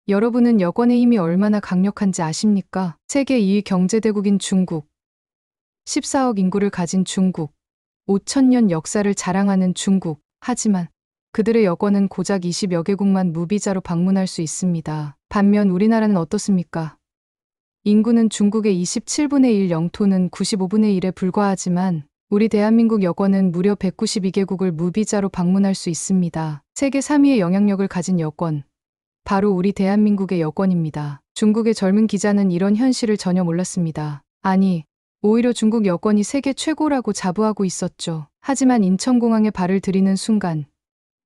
여러분은 여권의 힘이 얼마나 강력한지 아십니까? 세계 2위 경제대국인 중국, 14억 인구를 가진 중국, 5천년 역사를 자랑하는 중국. 하지만 그들의 여권은 고작 20여 개국만 무비자로 방문할 수 있습니다. 반면 우리나라는 어떻습니까? 인구는 중국의 27분의 1, 영토는 95분의 1에 불과하지만 우리 대한민국 여권은 무려 192개국을 무비자로 방문할 수 있습니다. 세계 3위의 영향력을 가진 여권, 바로 우리 대한민국의 여권입니다. 중국의 젊은 기자는 이런 현실을 전혀 몰랐습니다. 아니, 오히려 중국 여권이 세계 최고라고 자부하고 있었죠. 하지만 인천공항에 발을 들이는 순간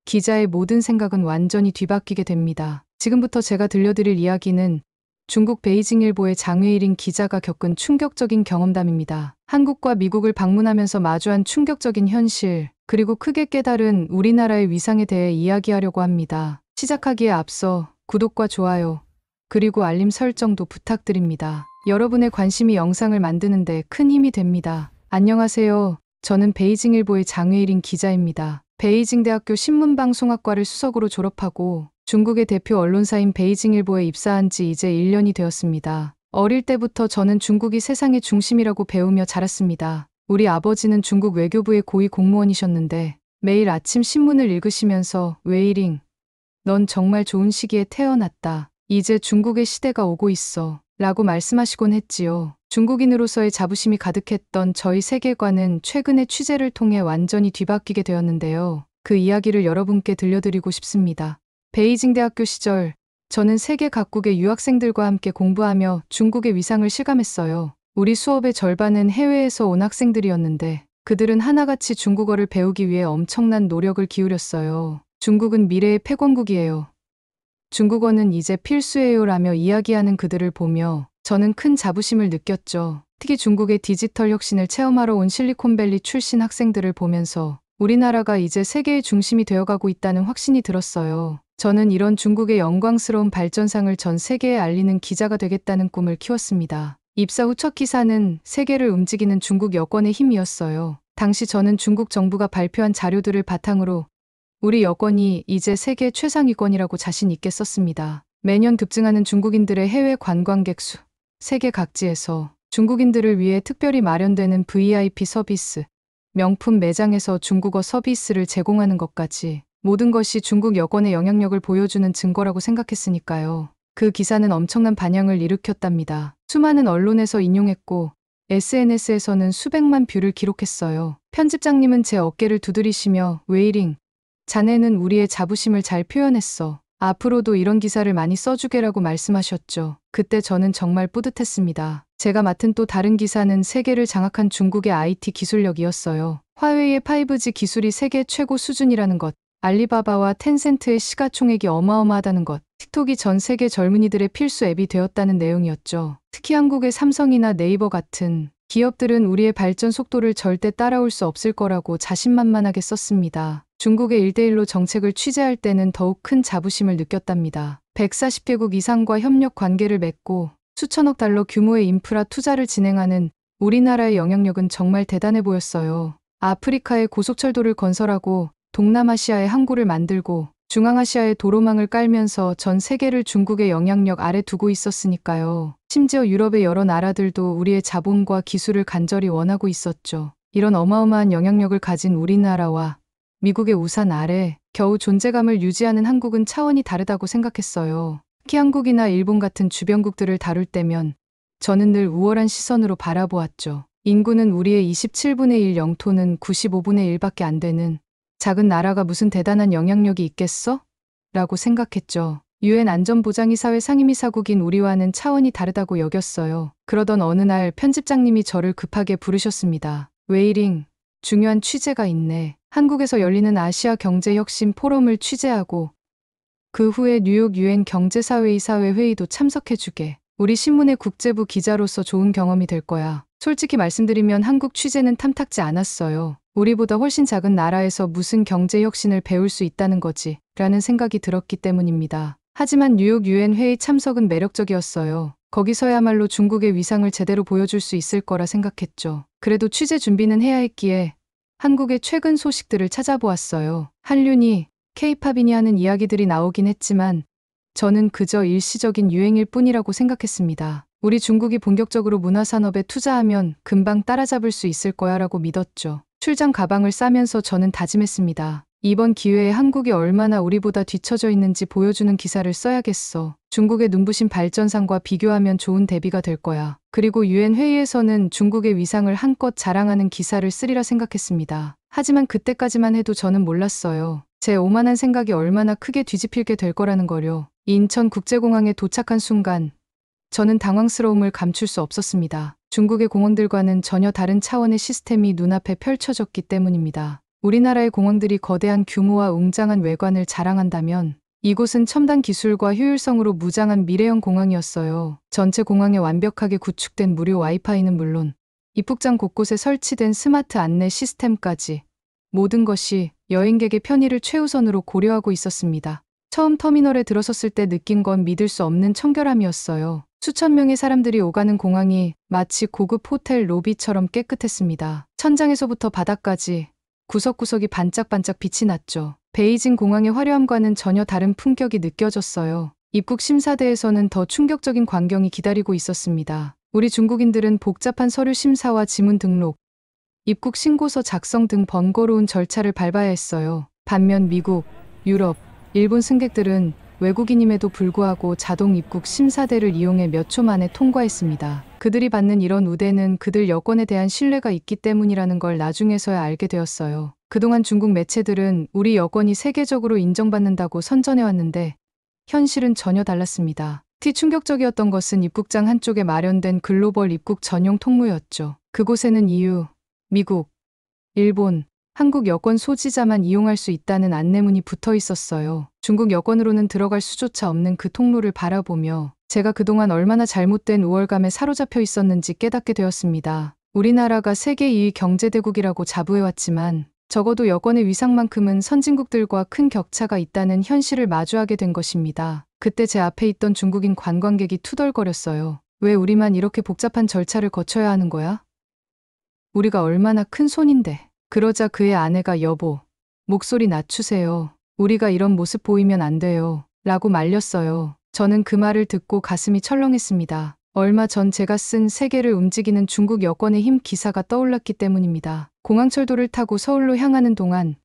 기자의 모든 생각은 완전히 뒤바뀌게 됩니다. 지금부터 제가 들려드릴 이야기는 중국 베이징일보의 장외일인 기자가 겪은 충격적인 경험담입니다. 한국과 미국을 방문하면서 마주한 충격적인 현실, 그리고 크게 깨달은 우리나라의 위상에 대해 이야기하려고 합니다. 시작하기에 앞서 구독과 좋아요, 그리고 알림 설정도 부탁드립니다. 여러분의 관심이 영상을 만드는데 큰 힘이 됩니다. 안녕하세요. 저는 베이징일보의 장외일인 기자입니다. 베이징대학교 신문방송학과를 수석으로 졸업하고 중국의 대표 언론사인 베이징일보에 입사한 지 이제 1년이 되었습니다. 어릴 때부터 저는 중국이 세상의 중심이라고 배우며 자랐습니다. 우리 아버지는 중국 외교부의 고위 공무원이셨는데 매일 아침 신문을 읽으시면서 웨이링, 넌 정말 좋은 시기에 태어났다. 이제 중국의 시대가 오고 있어. 라고 말씀하시곤 했지요. 중국인으로서의 자부심이 가득했던 저희 세계관은 최근의 취재를 통해 완전히 뒤바뀌게 되었는데요. 그 이야기를 여러분께 들려드리고 싶습니다. 베이징 대학교 시절, 저는 세계 각국의 유학생들과 함께 공부하며 중국의 위상을 실감했어요. 우리 수업의 절반은 해외에서 온 학생들이었는데 그들은 하나같이 중국어를 배우기 위해 엄청난 노력을 기울였어요. 중국은 미래의 패권국이에요. 중국어는 이제 필수예요 라며 이야기하는 그들을 보며 저는 큰 자부심을 느꼈죠. 특히 중국의 디지털 혁신을 체험하러 온 실리콘밸리 출신 학생들을 보면서 우리나라가 이제 세계의 중심이 되어가고 있다는 확신이 들었어요. 저는 이런 중국의 영광스러운 발전상을 전 세계에 알리는 기자가 되겠다는 꿈을 키웠습니다. 입사 후 첫 기사는 세계를 움직이는 중국 여권의 힘이었어요. 당시 저는 중국 정부가 발표한 자료들을 바탕으로 우리 여권이 이제 세계 최상위권이라고 자신 있게 썼습니다. 매년 급증하는 중국인들의 해외 관광객 수, 세계 각지에서 중국인들을 위해 특별히 마련되는 VIP 서비스, 명품 매장에서 중국어 서비스를 제공하는 것까지 모든 것이 중국 여권의 영향력을 보여주는 증거라고 생각했으니까요. 그 기사는 엄청난 반향을 일으켰답니다. 수많은 언론에서 인용했고 SNS에서는 수백만 뷰를 기록했어요. 편집장님은 제 어깨를 두드리시며 웨이링, 자네는 우리의 자부심을 잘 표현했어. 앞으로도 이런 기사를 많이 써주게라고 말씀하셨죠. 그때 저는 정말 뿌듯했습니다. 제가 맡은 또 다른 기사는 세계를 장악한 중국의 IT 기술력이었어요. 화웨이의 5G 기술이 세계 최고 수준이라는 것, 알리바바와 텐센트의 시가총액이 어마어마하다는 것, 틱톡이 전 세계 젊은이들의 필수 앱이 되었다는 내용이었죠. 특히 한국의 삼성이나 네이버 같은 기업들은 우리의 발전 속도를 절대 따라올 수 없을 거라고 자신만만하게 썼습니다. 중국의 1대1로 정책을 취재할 때는 더욱 큰 자부심을 느꼈답니다. 140개국 이상과 협력 관계를 맺고 수천억 달러 규모의 인프라 투자를 진행하는 우리나라의 영향력은 정말 대단해 보였어요. 아프리카에 고속철도를 건설하고 동남아시아에 항구를 만들고 중앙아시아에 도로망을 깔면서 전 세계를 중국의 영향력 아래 두고 있었으니까요. 심지어 유럽의 여러 나라들도 우리의 자본과 기술을 간절히 원하고 있었죠. 이런 어마어마한 영향력을 가진 우리나라와 미국의 우산 아래 겨우 존재감을 유지하는 한국은 차원이 다르다고 생각했어요. 특히 한국이나 일본 같은 주변국들을 다룰 때면 저는 늘 우월한 시선으로 바라보았죠. 인구는 우리의 27분의 1, 영토는 95분의 1밖에 안 되는 작은 나라가 무슨 대단한 영향력이 있겠어? 라고 생각했죠. UN 안전보장이사회 상임이사국인 우리와는 차원이 다르다고 여겼어요. 그러던 어느 날 편집장님이 저를 급하게 부르셨습니다. 웨이링, 중요한 취재가 있네. 한국에서 열리는 아시아 경제혁신 포럼을 취재하고 그 후에 뉴욕 UN 경제사회이사회 회의도 참석해주게. 우리 신문의 국제부 기자로서 좋은 경험이 될 거야. 솔직히 말씀드리면 한국 취재는 탐탁지 않았어요. 우리보다 훨씬 작은 나라에서 무슨 경제혁신을 배울 수 있다는 거지 라는 생각이 들었기 때문입니다. 하지만 뉴욕 UN 회의 참석은 매력적이었어요. 거기서야말로 중국의 위상을 제대로 보여줄 수 있을 거라 생각했죠. 그래도 취재 준비는 해야 했기에 한국의 최근 소식들을 찾아보았어요. 한류니, 케이팝이니 하는 이야기들이 나오긴 했지만 저는 그저 일시적인 유행일 뿐이라고 생각했습니다. 우리 중국이 본격적으로 문화산업에 투자하면 금방 따라잡을 수 있을 거야라고 믿었죠. 출장 가방을 싸면서 저는 다짐했습니다. 이번 기회에 한국이 얼마나 우리보다 뒤처져 있는지 보여주는 기사를 써야겠어. 중국의 눈부신 발전상과 비교하면 좋은 대비가 될 거야. 그리고 유엔 회의에서는 중국의 위상을 한껏 자랑하는 기사를 쓰리라 생각했습니다. 하지만 그때까지만 해도 저는 몰랐어요. 제 오만한 생각이 얼마나 크게 뒤집힐게 될 거라는 거요. 인천국제공항에 도착한 순간 저는 당황스러움을 감출 수 없었습니다. 중국의 공항들과는 전혀 다른 차원의 시스템이 눈앞에 펼쳐졌기 때문입니다. 우리나라의 공항들이 거대한 규모와 웅장한 외관을 자랑한다면 이곳은 첨단 기술과 효율성으로 무장한 미래형 공항이었어요. 전체 공항에 완벽하게 구축된 무료 와이파이는 물론 입국장 곳곳에 설치된 스마트 안내 시스템까지 모든 것이 여행객의 편의를 최우선으로 고려하고 있었습니다. 처음 터미널에 들어섰을 때 느낀 건 믿을 수 없는 청결함이었어요. 수천 명의 사람들이 오가는 공항이 마치 고급 호텔 로비처럼 깨끗했습니다. 천장에서부터 바닥까지 구석구석이 반짝반짝 빛이 났죠. 베이징 공항의 화려함과는 전혀 다른 품격이 느껴졌어요. 입국 심사대에서는 더 충격적인 광경이 기다리고 있었습니다. 우리 중국인들은 복잡한 서류 심사와 지문 등록, 입국 신고서 작성 등 번거로운 절차를 밟아야 했어요. 반면 미국, 유럽, 일본 승객들은 외국인임에도 불구하고 자동 입국 심사대를 이용해 몇 초 만에 통과했습니다. 그들이 받는 이런 우대는 그들 여권에 대한 신뢰가 있기 때문이라는 걸 나중에서야 알게 되었어요. 그동안 중국 매체들은 우리 여권이 세계적으로 인정받는다고 선전해왔는데 현실은 전혀 달랐습니다. 특히 충격적이었던 것은 입국장 한쪽에 마련된 글로벌 입국 전용 통로였죠. 그곳에는 EU, 미국, 일본, 한국 여권 소지자만 이용할 수 있다는 안내문이 붙어 있었어요. 중국 여권으로는 들어갈 수조차 없는 그 통로를 바라보며 제가 그동안 얼마나 잘못된 우월감에 사로잡혀 있었는지 깨닫게 되었습니다. 우리나라가 세계 2위 경제대국이라고 자부해왔지만 적어도 여권의 위상만큼은 선진국들과 큰 격차가 있다는 현실을 마주하게 된 것입니다. 그때 제 앞에 있던 중국인 관광객이 투덜거렸어요. 왜 우리만 이렇게 복잡한 절차를 거쳐야 하는 거야? 우리가 얼마나 큰 손인데. 그러자 그의 아내가 여보, 목소리 낮추세요. 우리가 이런 모습 보이면 안 돼요. 라고 말렸어요. 저는 그 말을 듣고 가슴이 철렁했습니다. 얼마 전 제가 쓴 세계를 움직이는 중국 여권의 힘 기사가 떠올랐기 때문입니다. 공항철도를 타고 서울로 향하는 동안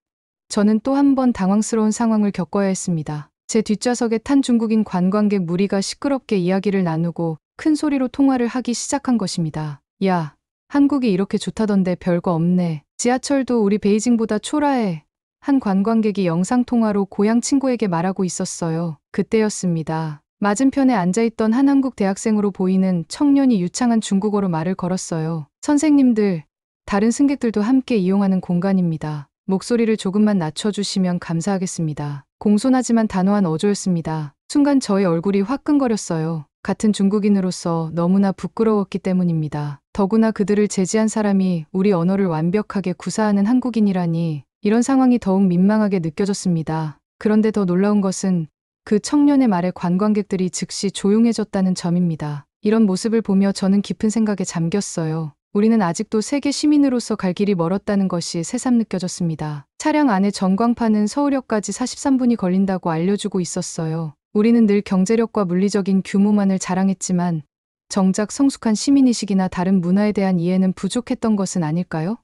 저는 또 한 번 당황스러운 상황을 겪어야 했습니다. 제 뒷좌석에 탄 중국인 관광객 무리가 시끄럽게 이야기를 나누고 큰 소리로 통화를 하기 시작한 것입니다. 야, 한국이 이렇게 좋다던데 별거 없네. 지하철도 우리 베이징보다 초라해. 한 관광객이 영상통화로 고향 친구에게 말하고 있었어요. 그때였습니다. 맞은편에 앉아있던 한 한국 대학생으로 보이는 청년이 유창한 중국어로 말을 걸었어요. 선생님들, 다른 승객들도 함께 이용하는 공간입니다. 목소리를 조금만 낮춰주시면 감사하겠습니다. 공손하지만 단호한 어조였습니다. 순간 저의 얼굴이 화끈거렸어요. 같은 중국인으로서 너무나 부끄러웠기 때문입니다. 더구나 그들을 제지한 사람이 우리 언어를 완벽하게 구사하는 한국인이라니 이런 상황이 더욱 민망하게 느껴졌습니다. 그런데 더 놀라운 것은 그 청년의 말에 관광객들이 즉시 조용해졌다는 점입니다. 이런 모습을 보며 저는 깊은 생각에 잠겼어요. 우리는 아직도 세계 시민으로서 갈 길이 멀었다는 것이 새삼 느껴졌습니다. 차량 안에 전광판은 서울역까지 43분이 걸린다고 알려주고 있었어요. 우리는 늘 경제력과 물리적인 규모만을 자랑했지만 정작 성숙한 시민의식이나 다른 문화에 대한 이해는 부족했던 것은 아닐까요?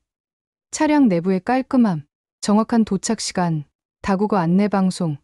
차량 내부의 깔끔함, 정확한 도착 시간, 다국어 안내방송,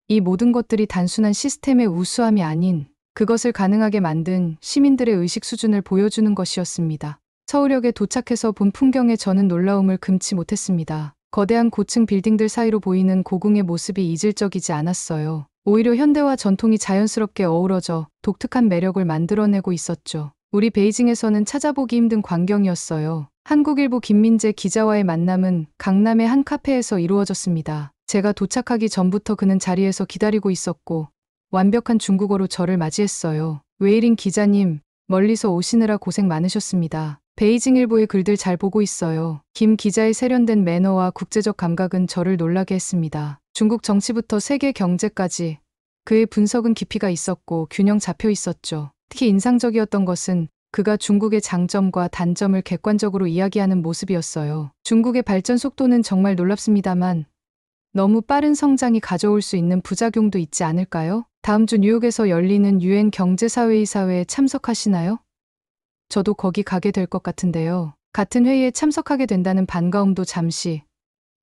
이 모든 것들이 단순한 시스템의 우수함이 아닌 그것을 가능하게 만든 시민들의 의식 수준을 보여주는 것이었습니다. 서울역에 도착해서 본 풍경에 저는 놀라움을 금치 못했습니다. 거대한 고층 빌딩들 사이로 보이는 고궁의 모습이 이질적이지 않았어요. 오히려 현대와 전통이 자연스럽게 어우러져 독특한 매력을 만들어내고 있었죠. 우리 베이징에서는 찾아보기 힘든 광경이었어요. 한국일보 김민재 기자와의 만남은 강남의 한 카페에서 이루어졌습니다. 제가 도착하기 전부터 그는 자리에서 기다리고 있었고 완벽한 중국어로 저를 맞이했어요. 웨이링 기자님, 멀리서 오시느라 고생 많으셨습니다. 베이징일보의 글들 잘 보고 있어요. 김 기자의 세련된 매너와 국제적 감각은 저를 놀라게 했습니다. 중국 정치부터 세계 경제까지 그의 분석은 깊이가 있었고 균형 잡혀 있었죠. 특히 인상적이었던 것은 그가 중국의 장점과 단점을 객관적으로 이야기하는 모습이었어요. 중국의 발전 속도는 정말 놀랍습니다만 너무 빠른 성장이 가져올 수 있는 부작용도 있지 않을까요? 다음 주 뉴욕에서 열리는 유엔 경제사회이사회에 참석하시나요? 저도 거기 가게 될 것 같은데요. 같은 회의에 참석하게 된다는 반가움도 잠시.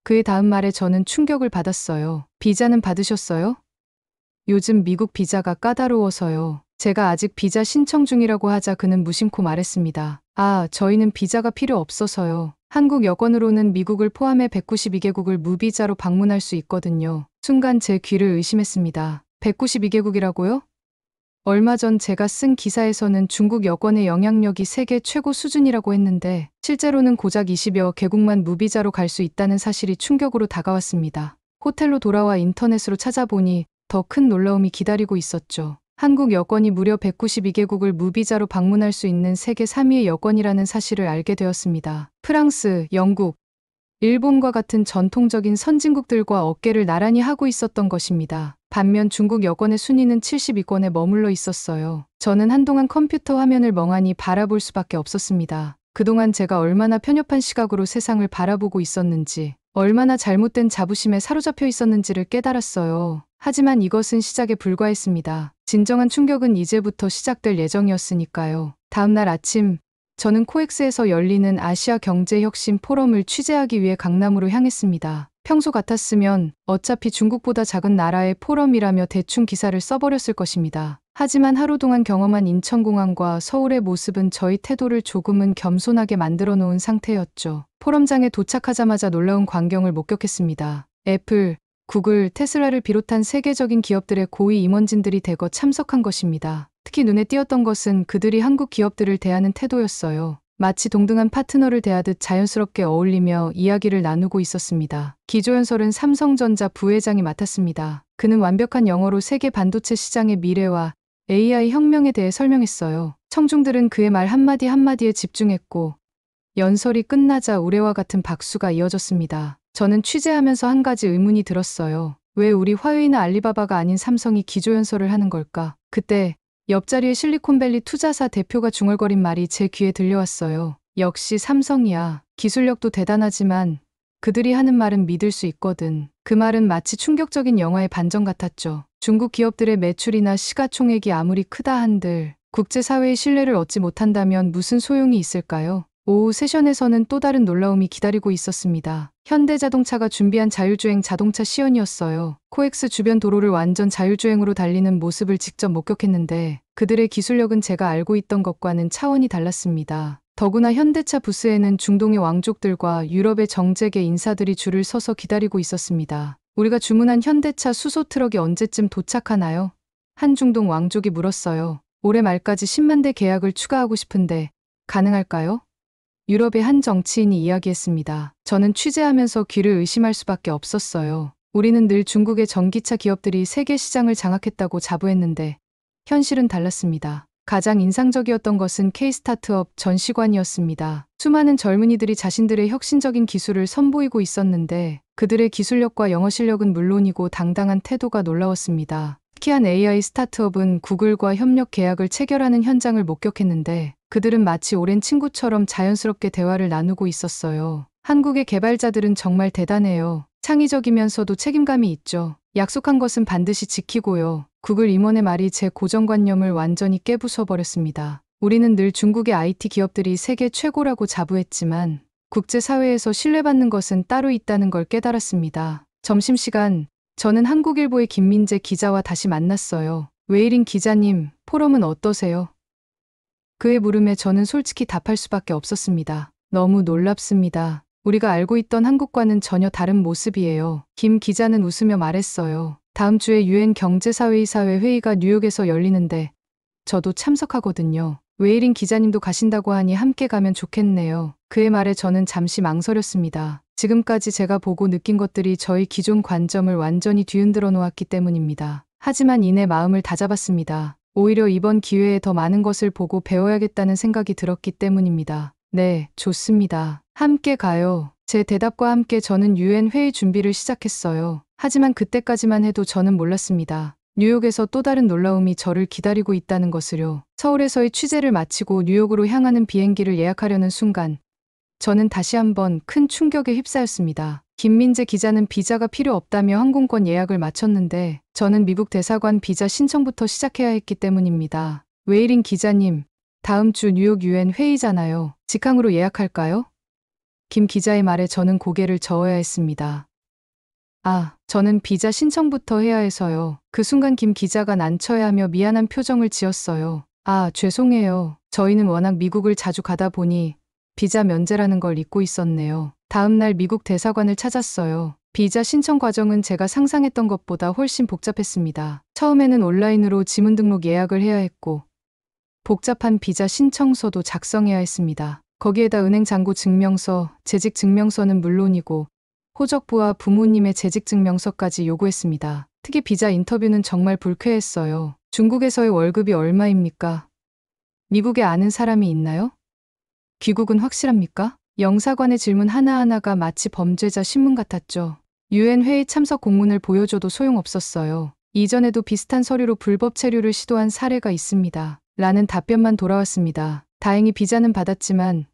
그의 다음 말에 저는 충격을 받았어요. 비자는 받으셨어요? 요즘 미국 비자가 까다로워서요. 제가 아직 비자 신청 중이라고 하자 그는 무심코 말했습니다. 아, 저희는 비자가 필요 없어서요. 한국 여권으로는 미국을 포함해 192개국을 무비자로 방문할 수 있거든요. 순간 제 귀를 의심했습니다. 192개국이라고요? 얼마 전 제가 쓴 기사에서는 중국 여권의 영향력이 세계 최고 수준이라고 했는데 실제로는 고작 20여 개국만 무비자로 갈 수 있다는 사실이 충격으로 다가왔습니다. 호텔로 돌아와 인터넷으로 찾아보니 더 큰 놀라움이 기다리고 있었죠. 한국 여권이 무려 192개국을 무비자로 방문할 수 있는 세계 3위의 여권이라는 사실을 알게 되었습니다. 프랑스, 영국, 일본과 같은 전통적인 선진국들과 어깨를 나란히 하고 있었던 것입니다. 반면 중국 여권의 순위는 72권에 머물러 있었어요. 저는 한동안 컴퓨터 화면을 멍하니 바라볼 수밖에 없었습니다. 그동안 제가 얼마나 편협한 시각으로 세상을 바라보고 있었는지, 얼마나 잘못된 자부심에 사로잡혀 있었는지를 깨달았어요. 하지만 이것은 시작에 불과했습니다. 진정한 충격은 이제부터 시작될 예정이었으니까요. 다음 날 아침, 저는 코엑스에서 열리는 아시아 경제혁신 포럼을 취재하기 위해 강남으로 향했습니다. 평소 같았으면 어차피 중국보다 작은 나라의 포럼이라며 대충 기사를 써버렸을 것입니다. 하지만 하루 동안 경험한 인천공항과 서울의 모습은 저희 태도를 조금은 겸손하게 만들어 놓은 상태였죠. 포럼장에 도착하자마자 놀라운 광경을 목격했습니다. 애플, 구글, 테슬라를 비롯한 세계적인 기업들의 고위 임원진들이 대거 참석한 것입니다. 특히 눈에 띄었던 것은 그들이 한국 기업들을 대하는 태도였어요. 마치 동등한 파트너를 대하듯 자연스럽게 어울리며 이야기를 나누고 있었습니다. 기조연설은 삼성전자 부회장이 맡았습니다. 그는 완벽한 영어로 세계 반도체 시장의 미래와 AI 혁명에 대해 설명했어요. 청중들은 그의 말 한마디 한마디에 집중했고 연설이 끝나자 우레와 같은 박수가 이어졌습니다. 저는 취재하면서 한 가지 의문이 들었어요. 왜 우리 화웨이나 알리바바가 아닌 삼성이 기조연설을 하는 걸까? 그때 옆자리에 실리콘밸리 투자사 대표가 중얼거린 말이 제 귀에 들려왔어요. 역시 삼성이야. 기술력도 대단하지만 그들이 하는 말은 믿을 수 있거든. 그 말은 마치 충격적인 영화의 반전 같았죠. 중국 기업들의 매출이나 시가총액이 아무리 크다 한들 국제사회의 신뢰를 얻지 못한다면 무슨 소용이 있을까요? 오후 세션에서는 또 다른 놀라움이 기다리고 있었습니다. 현대자동차가 준비한 자율주행 자동차 시연이었어요. 코엑스 주변 도로를 완전 자율주행으로 달리는 모습을 직접 목격했는데 그들의 기술력은 제가 알고 있던 것과는 차원이 달랐습니다. 더구나 현대차 부스에는 중동의 왕족들과 유럽의 정재계 인사들이 줄을 서서 기다리고 있었습니다. 우리가 주문한 현대차 수소 트럭이 언제쯤 도착하나요? 한 중동 왕족이 물었어요. 올해 말까지 10만 대 계약을 추가하고 싶은데 가능할까요? 유럽의 한 정치인이 이야기했습니다. 저는 취재하면서 귀를 의심할 수밖에 없었어요. 우리는 늘 중국의 전기차 기업들이 세계 시장을 장악했다고 자부했는데 현실은 달랐습니다. 가장 인상적이었던 것은 K-스타트업 전시관이었습니다. 수많은 젊은이들이 자신들의 혁신적인 기술을 선보이고 있었는데 그들의 기술력과 영어 실력은 물론이고 당당한 태도가 놀라웠습니다. 특히 한 AI 스타트업은 구글과 협력 계약을 체결하는 현장을 목격했는데 그들은 마치 오랜 친구처럼 자연스럽게 대화를 나누고 있었어요. 한국의 개발자들은 정말 대단해요. 창의적이면서도 책임감이 있죠. 약속한 것은 반드시 지키고요. 구글 임원의 말이 제 고정관념을 완전히 깨부숴버렸습니다. 우리는 늘 중국의 IT 기업들이 세계 최고라고 자부했지만 국제사회에서 신뢰받는 것은 따로 있다는 걸 깨달았습니다. 점심시간, 저는 한국일보의 김민재 기자와 다시 만났어요. 웨이린 기자님, 포럼은 어떠세요? 그의 물음에 저는 솔직히 답할 수밖에 없었습니다. 너무 놀랍습니다. 우리가 알고 있던 한국과는 전혀 다른 모습이에요. 김 기자는 웃으며 말했어요. 다음 주에 유엔 경제사회이사회 회의가 뉴욕에서 열리는데 저도 참석하거든요. 웨이린 기자님도 가신다고 하니 함께 가면 좋겠네요. 그의 말에 저는 잠시 망설였습니다. 지금까지 제가 보고 느낀 것들이 저희 기존 관점을 완전히 뒤흔들어 놓았기 때문입니다. 하지만 이내 마음을 다잡았습니다. 오히려 이번 기회에 더 많은 것을 보고 배워야겠다는 생각이 들었기 때문입니다. 네, 좋습니다. 함께 가요. 제 대답과 함께 저는 유엔 회의 준비를 시작했어요. 하지만 그때까지만 해도 저는 몰랐습니다. 뉴욕에서 또 다른 놀라움이 저를 기다리고 있다는 것을요. 서울에서의 취재를 마치고 뉴욕으로 향하는 비행기를 예약하려는 순간 저는 다시 한번 큰 충격에 휩싸였습니다. 김민재 기자는 비자가 필요 없다며 항공권 예약을 마쳤는데 저는 미국 대사관 비자 신청부터 시작해야 했기 때문입니다. 웨이린 기자님, 다음 주 뉴욕 유엔 회의잖아요. 직항으로 예약할까요? 김 기자의 말에 저는 고개를 저어야 했습니다. 저는 비자 신청부터 해야 해서요. 그 순간 김 기자가 난처해하며 미안한 표정을 지었어요. 죄송해요. 저희는 워낙 미국을 자주 가다 보니 비자 면제라는 걸 잊고 있었네요. 다음 날 미국 대사관을 찾았어요. 비자 신청 과정은 제가 상상했던 것보다 훨씬 복잡했습니다. 처음에는 온라인으로 지문 등록 예약을 해야 했고 복잡한 비자 신청서도 작성해야 했습니다. 거기에다 은행 잔고 증명서, 재직 증명서는 물론이고 호적부와 부모님의 재직 증명서까지 요구했습니다. 특히 비자 인터뷰는 정말 불쾌했어요. 중국에서의 월급이 얼마입니까? 미국에 아는 사람이 있나요? 귀국은 확실합니까? 영사관의 질문 하나하나가 마치 범죄자 신문 같았죠. 유엔 회의 참석 공문을 보여줘도 소용없었어요. 이전에도 비슷한 서류로 불법 체류를 시도한 사례가 있습니다. 라는 답변만 돌아왔습니다. 다행히 비자는 받았지만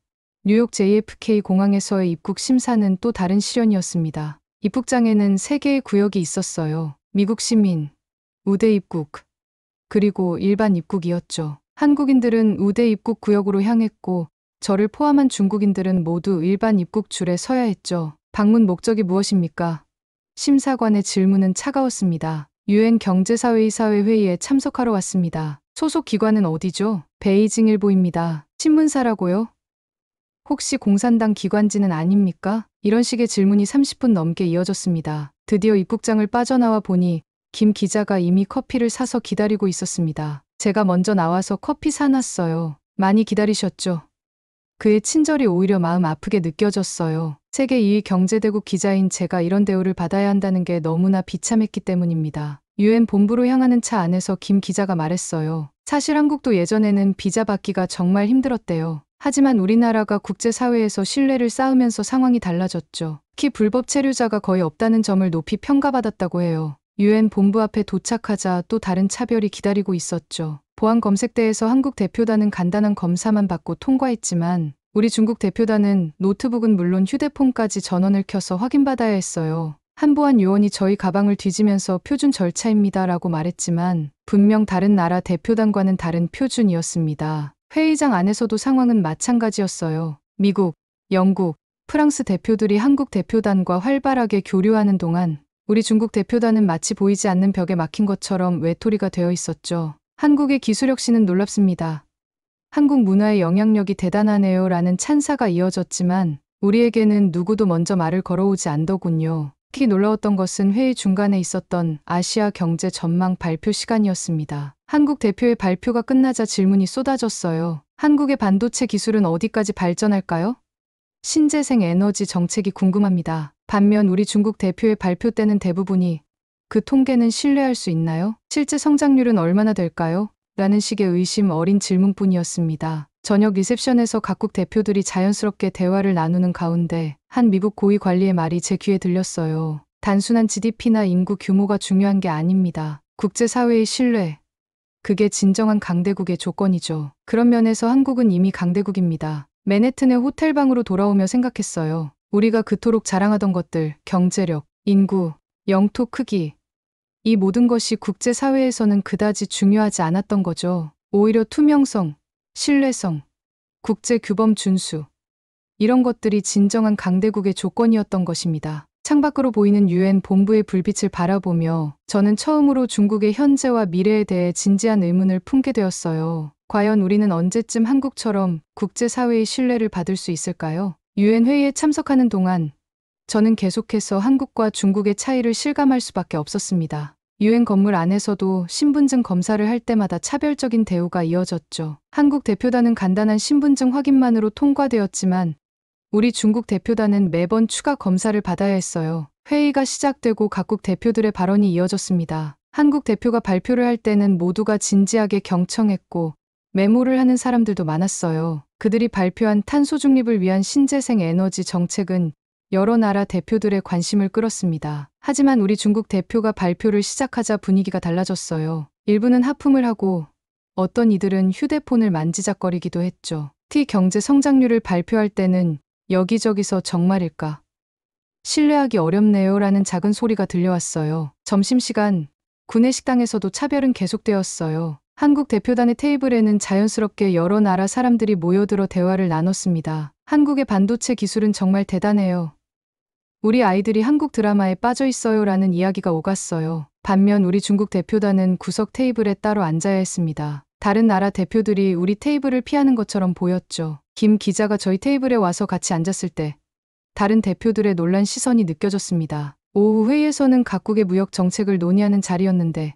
뉴욕 JFK 공항에서의 입국 심사는 또 다른 시련이었습니다. 입국장에는 3개의 구역이 있었어요. 미국 시민, 우대 입국, 그리고 일반 입국이었죠. 한국인들은 우대 입국 구역으로 향했고 저를 포함한 중국인들은 모두 일반 입국 줄에 서야 했죠. 방문 목적이 무엇입니까? 심사관의 질문은 차가웠습니다. 유엔 경제사회이사회 회의에 참석하러 왔습니다. 소속 기관은 어디죠? 베이징일보입니다. 신문사라고요? 혹시 공산당 기관지는 아닙니까? 이런 식의 질문이 30분 넘게 이어졌습니다. 드디어 입국장을 빠져나와 보니 김 기자가 이미 커피를 사서 기다리고 있었습니다. 제가 먼저 나와서 커피 사놨어요. 많이 기다리셨죠? 그의 친절이 오히려 마음 아프게 느껴졌어요. 세계 2위 경제대국 기자인 제가 이런 대우를 받아야 한다는 게 너무나 비참했기 때문입니다. 유엔 본부로 향하는 차 안에서 김 기자가 말했어요. 사실 한국도 예전에는 비자 받기가 정말 힘들었대요. 하지만 우리나라가 국제사회에서 신뢰를 쌓으면서 상황이 달라졌죠. 특히 불법 체류자가 거의 없다는 점을 높이 평가받았다고 해요. 유엔 본부 앞에 도착하자 또 다른 차별이 기다리고 있었죠. 보안 검색대에서 한국 대표단은 간단한 검사만 받고 통과했지만 우리 중국 대표단은 노트북은 물론 휴대폰까지 전원을 켜서 확인받아야 했어요. 한 보안 요원이 저희 가방을 뒤지면서 표준 절차입니다 라고 말했지만 분명 다른 나라 대표단과는 다른 표준이었습니다. 회의장 안에서도 상황은 마찬가지였어요. 미국, 영국, 프랑스 대표들이 한국 대표단과 활발하게 교류하는 동안 우리 중국 대표단은 마치 보이지 않는 벽에 막힌 것처럼 외톨이가 되어 있었죠. 한국의 기술력 씨는 놀랍습니다. 한국 문화의 영향력이 대단하네요 라는 찬사가 이어졌지만 우리에게는 누구도 먼저 말을 걸어오지 않더군요. 특히 놀라웠던 것은 회의 중간에 있었던 아시아 경제 전망 발표 시간이었습니다. 한국 대표의 발표가 끝나자 질문이 쏟아졌어요. 한국의 반도체 기술은 어디까지 발전할까요? 신재생 에너지 정책이 궁금합니다. 반면 우리 중국 대표의 발표 때는 대부분이 그 통계는 신뢰할 수 있나요? 실제 성장률은 얼마나 될까요? 라는 식의 의심 어린 질문뿐이었습니다. 저녁 리셉션에서 각국 대표들이 자연스럽게 대화를 나누는 가운데 한 미국 고위 관리의 말이 제 귀에 들렸어요. 단순한 GDP나 인구 규모가 중요한 게 아닙니다. 국제사회의 신뢰. 그게 진정한 강대국의 조건이죠. 그런 면에서 한국은 이미 강대국입니다. 맨해튼의 호텔방으로 돌아오며 생각했어요. 우리가 그토록 자랑하던 것들, 경제력, 인구, 영토 크기. 이 모든 것이 국제사회에서는 그다지 중요하지 않았던 거죠. 오히려 투명성, 신뢰성, 국제규범 준수. 이런 것들이 진정한 강대국의 조건이었던 것입니다. 창밖으로 보이는 유엔 본부의 불빛을 바라보며 저는 처음으로 중국의 현재와 미래에 대해 진지한 의문을 품게 되었어요. 과연 우리는 언제쯤 한국처럼 국제사회의 신뢰를 받을 수 있을까요? 유엔 회의에 참석하는 동안 저는 계속해서 한국과 중국의 차이를 실감할 수밖에 없었습니다. 유엔 건물 안에서도 신분증 검사를 할 때마다 차별적인 대우가 이어졌죠. 한국 대표단은 간단한 신분증 확인만으로 통과되었지만 우리 중국 대표단은 매번 추가 검사를 받아야 했어요. 회의가 시작되고 각국 대표들의 발언이 이어졌습니다. 한국 대표가 발표를 할 때는 모두가 진지하게 경청했고 메모를 하는 사람들도 많았어요. 그들이 발표한 탄소 중립을 위한 신재생 에너지 정책은 여러 나라 대표들의 관심을 끌었습니다. 하지만 우리 중국 대표가 발표를 시작하자 분위기가 달라졌어요. 일부는 하품을 하고 어떤 이들은 휴대폰을 만지작거리기도 했죠. T 경제 성장률을 발표할 때는 여기저기서 정말일까 신뢰하기 어렵네요 라는 작은 소리가 들려왔어요. 점심시간, 구내 식당에서도 차별은 계속되었어요. 한국 대표단의 테이블에는 자연스럽게 여러 나라 사람들이 모여들어 대화를 나눴습니다. 한국의 반도체 기술은 정말 대단해요. 우리 아이들이 한국 드라마에 빠져 있어요 라는 이야기가 오갔어요. 반면 우리 중국 대표단은 구석 테이블에 따로 앉아야 했습니다. 다른 나라 대표들이 우리 테이블을 피하는 것처럼 보였죠. 김 기자가 저희 테이블에 와서 같이 앉았을 때 다른 대표들의 놀란 시선이 느껴졌습니다. 오후 회의에서는 각국의 무역 정책을 논의하는 자리였는데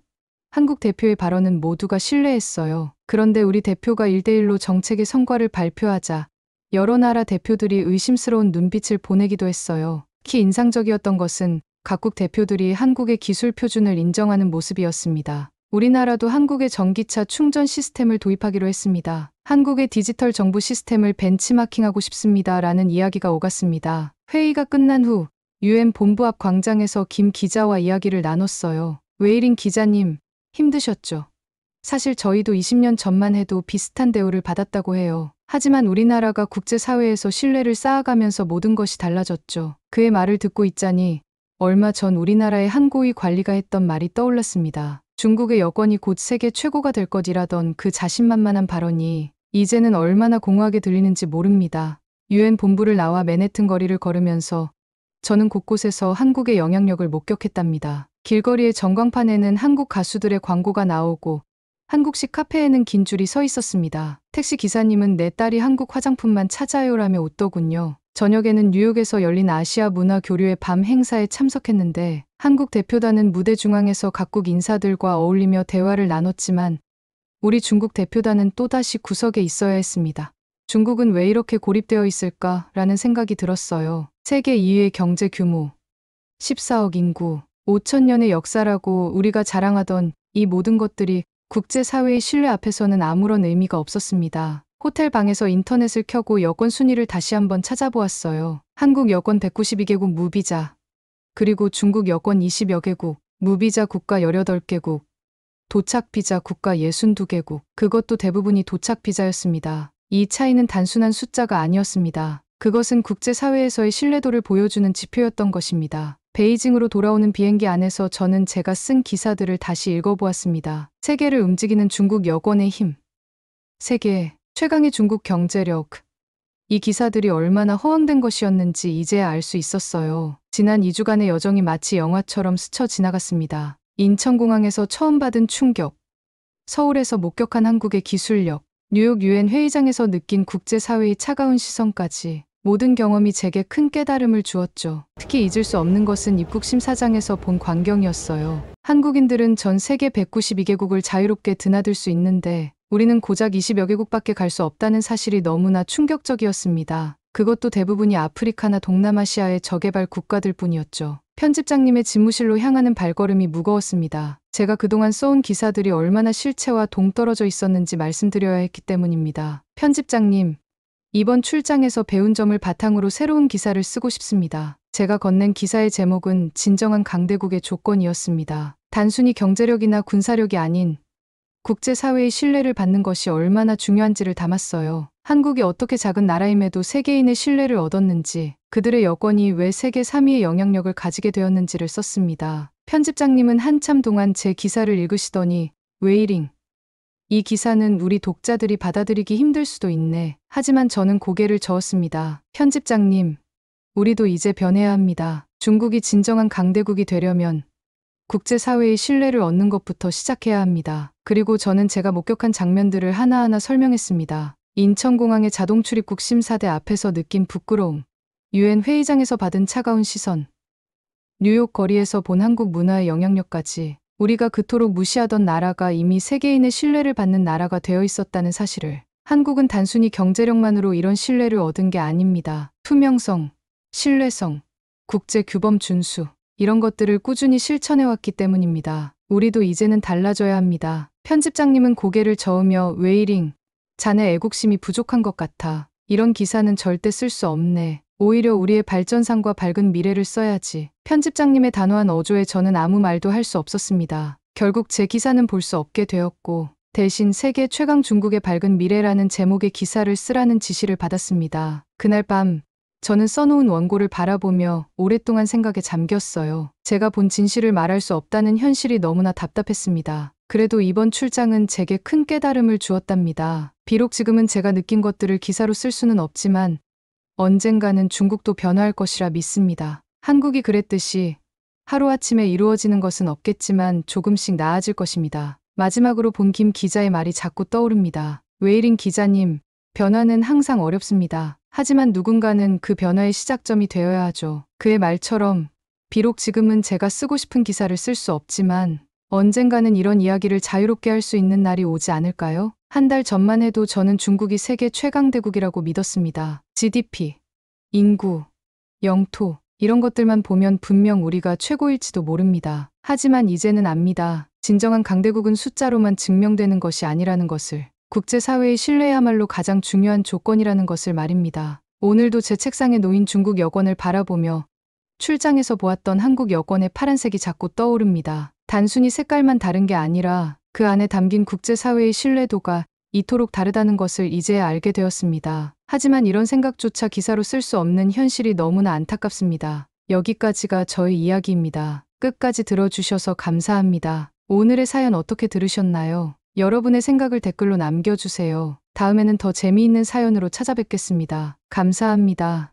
한국 대표의 발언은 모두가 신뢰했어요. 그런데 우리 대표가 1대1로 정책의 성과를 발표하자 여러 나라 대표들이 의심스러운 눈빛을 보내기도 했어요. 특히 인상적이었던 것은 각국 대표들이 한국의 기술 표준을 인정하는 모습이었습니다. 우리나라도 한국의 전기차 충전 시스템을 도입하기로 했습니다. 한국의 디지털 정부 시스템을 벤치마킹하고 싶습니다. 라는 이야기가 오갔습니다. 회의가 끝난 후 UN 본부 앞 광장에서 김 기자와 이야기를 나눴어요. 웨이링 기자님, 힘드셨죠? 사실 저희도 20년 전만 해도 비슷한 대우를 받았다고 해요. 하지만 우리나라가 국제사회에서 신뢰를 쌓아가면서 모든 것이 달라졌죠. 그의 말을 듣고 있자니 얼마 전 우리나라의 한 고위 관리가 했던 말이 떠올랐습니다. 중국의 여건이 곧 세계 최고가 될 것이라던 그 자신만만한 발언이 이제는 얼마나 공허하게 들리는지 모릅니다. UN 본부를 나와 맨해튼 거리를 걸으면서 저는 곳곳에서 한국의 영향력을 목격했답니다. 길거리의 전광판에는 한국 가수들의 광고가 나오고 한국식 카페에는 긴 줄이 서 있었습니다. 택시 기사님은 내 딸이 한국 화장품만 찾아요라며 웃더군요. 저녁에는 뉴욕에서 열린 아시아 문화 교류의 밤 행사에 참석했는데 한국 대표단은 무대 중앙에서 각국 인사들과 어울리며 대화를 나눴지만 우리 중국 대표단은 또다시 구석에 있어야 했습니다. 중국은 왜 이렇게 고립되어 있을까라는 생각이 들었어요. 세계 2위의 경제 규모, 14억 인구, 5,000년의 역사라고 우리가 자랑하던 이 모든 것들이 국제사회의 신뢰 앞에서는 아무런 의미가 없었습니다. 호텔 방에서 인터넷을 켜고 여권 순위를 다시 한번 찾아보았어요. 한국 여권 192개국 무비자, 그리고 중국 여권 20여 개국, 무비자 국가 18개국, 도착 비자 국가 62개국, 그것도 대부분이 도착 비자였습니다. 이 차이는 단순한 숫자가 아니었습니다. 그것은 국제사회에서의 신뢰도를 보여주는 지표였던 것입니다. 베이징으로 돌아오는 비행기 안에서 저는 제가 쓴 기사들을 다시 읽어보았습니다. 세계를 움직이는 중국 여권의 힘, 세계 최강의 중국 경제력. 이 기사들이 얼마나 허황된 것이었는지 이제야 알 수 있었어요. 지난 2주간의 여정이 마치 영화처럼 스쳐 지나갔습니다. 인천공항에서 처음 받은 충격, 서울에서 목격한 한국의 기술력, 뉴욕 UN 회의장에서 느낀 국제사회의 차가운 시선까지 모든 경험이 제게 큰 깨달음을 주었죠. 특히 잊을 수 없는 것은 입국 심사장에서 본 광경이었어요. 한국인들은 전 세계 192개국을 자유롭게 드나들 수 있는데 우리는 고작 20여 개국밖에 갈 수 없다는 사실이 너무나 충격적이었습니다. 그것도 대부분이 아프리카나 동남아시아의 저개발 국가들 뿐이었죠. 편집장님의 집무실로 향하는 발걸음이 무거웠습니다. 제가 그동안 써온 기사들이 얼마나 실체와 동떨어져 있었는지 말씀드려야 했기 때문입니다. 편집장님, 이번 출장에서 배운 점을 바탕으로 새로운 기사를 쓰고 싶습니다. 제가 건넨 기사의 제목은 진정한 강대국의 조건이었습니다. 단순히 경제력이나 군사력이 아닌 국제사회의 신뢰를 받는 것이 얼마나 중요한지를 담았어요. 한국이 어떻게 작은 나라임에도 세계인의 신뢰를 얻었는지, 그들의 여건이 왜 세계 3위의 영향력을 가지게 되었는지를 썼습니다. 편집장님은 한참 동안 제 기사를 읽으시더니 웨이링, 이 기사는 우리 독자들이 받아들이기 힘들 수도 있네. 하지만 저는 고개를 저었습니다. 편집장님, 우리도 이제 변해야 합니다. 중국이 진정한 강대국이 되려면 국제사회의 신뢰를 얻는 것부터 시작해야 합니다. 그리고 저는 제가 목격한 장면들을 하나하나 설명했습니다. 인천공항의 자동 출입국 심사대 앞에서 느낀 부끄러움, UN 회의장에서 받은 차가운 시선, 뉴욕 거리에서 본 한국 문화의 영향력까지 우리가 그토록 무시하던 나라가 이미 세계인의 신뢰를 받는 나라가 되어 있었다는 사실을. 한국은 단순히 경제력만으로 이런 신뢰를 얻은 게 아닙니다. 투명성, 신뢰성, 국제 규범 준수, 이런 것들을 꾸준히 실천해왔기 때문입니다. 우리도 이제는 달라져야 합니다. 편집장님은 고개를 저으며 웨이링, 자네 애국심이 부족한 것 같아. 이런 기사는 절대 쓸 수 없네. 오히려 우리의 발전상과 밝은 미래를 써야지. 편집장님의 단호한 어조에 저는 아무 말도 할 수 없었습니다. 결국 제 기사는 볼 수 없게 되었고 대신 세계 최강 중국의 밝은 미래라는 제목의 기사를 쓰라는 지시를 받았습니다. 그날 밤 저는 써놓은 원고를 바라보며 오랫동안 생각에 잠겼어요. 제가 본 진실을 말할 수 없다는 현실이 너무나 답답했습니다. 그래도 이번 출장은 제게 큰 깨달음을 주었답니다. 비록 지금은 제가 느낀 것들을 기사로 쓸 수는 없지만 언젠가는 중국도 변화할 것이라 믿습니다. 한국이 그랬듯이 하루아침에 이루어지는 것은 없겠지만 조금씩 나아질 것입니다. 마지막으로 본 김 기자의 말이 자꾸 떠오릅니다. 웨이링 기자님, 변화는 항상 어렵습니다. 하지만 누군가는 그 변화의 시작점이 되어야 하죠. 그의 말처럼 비록 지금은 제가 쓰고 싶은 기사를 쓸 수 없지만 언젠가는 이런 이야기를 자유롭게 할 수 있는 날이 오지 않을까요? 한 달 전만 해도 저는 중국이 세계 최강대국이라고 믿었습니다. GDP, 인구, 영토 이런 것들만 보면 분명 우리가 최고일지도 모릅니다. 하지만 이제는 압니다. 진정한 강대국은 숫자로만 증명되는 것이 아니라는 것을. 국제사회의 신뢰야말로 가장 중요한 조건이라는 것을 말입니다. 오늘도 제 책상에 놓인 중국 여권을 바라보며 출장에서 보았던 한국 여권의 파란색이 자꾸 떠오릅니다. 단순히 색깔만 다른 게 아니라 그 안에 담긴 국제사회의 신뢰도가 이토록 다르다는 것을 이제야 알게 되었습니다. 하지만 이런 생각조차 기사로 쓸 수 없는 현실이 너무나 안타깝습니다. 여기까지가 저의 이야기입니다. 끝까지 들어주셔서 감사합니다. 오늘의 사연 어떻게 들으셨나요? 여러분의 생각을 댓글로 남겨주세요. 다음에는 더 재미있는 사연으로 찾아뵙겠습니다. 감사합니다.